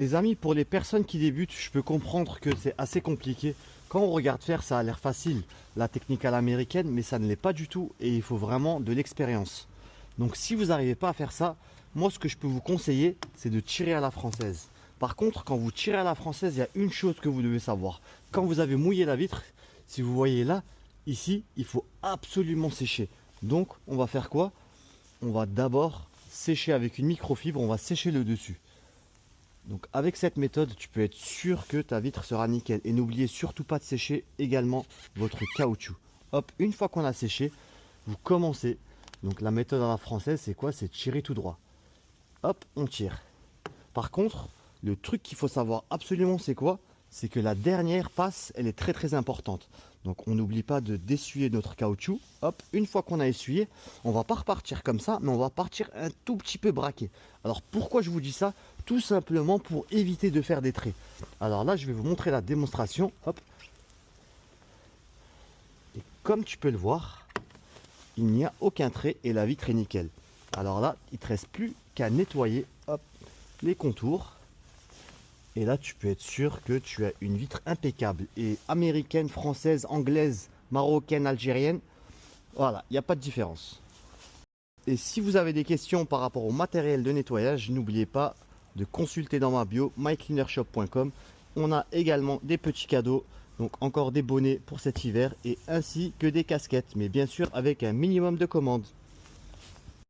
Les amis, pour les personnes qui débutent, je peux comprendre que c'est assez compliqué. Quand on regarde faire, ça a l'air facile, la technique à l'américaine, mais ça ne l'est pas du tout et il faut vraiment de l'expérience. Donc si vous n'arrivez pas à faire ça, moi ce que je peux vous conseiller, c'est de tirer à la française. Par contre, quand vous tirez à la française, il y a une chose que vous devez savoir. Quand vous avez mouillé la vitre, si vous voyez là, ici, il faut absolument sécher. Donc on va faire quoi? On va d'abord sécher avec une microfibre, on va sécher le dessus. Donc avec cette méthode, tu peux être sûr que ta vitre sera nickel. Et n'oubliez surtout pas de sécher également votre caoutchouc. Hop, une fois qu'on a séché, vous commencez. Donc la méthode à la française, c'est quoi? C'est tirer tout droit. Hop, on tire. Par contre, le truc qu'il faut savoir absolument, c'est quoi? C'est que la dernière passe, elle est très très importante. Donc on n'oublie pas de d'essuyer notre caoutchouc. Hop, une fois qu'on a essuyé, on va pas repartir comme ça, mais on va partir un tout petit peu braqué. Alors pourquoi je vous dis ça? Tout simplement pour éviter de faire des traits. Alors là, je vais vous montrer la démonstration. Hop. Et comme tu peux le voir, il n'y a aucun trait et la vitre est nickel. Alors là, il ne te reste plus qu'à nettoyer, hop, les contours. Et là, tu peux être sûr que tu as une vitre impeccable. Et américaine, française, anglaise, marocaine, algérienne, voilà, il n'y a pas de différence. Et si vous avez des questions par rapport au matériel de nettoyage, n'oubliez pas de consulter dans ma bio mycleanershop.com. On a également des petits cadeaux, donc encore des bonnets pour cet hiver et ainsi que des casquettes, mais bien sûr avec un minimum de commandes.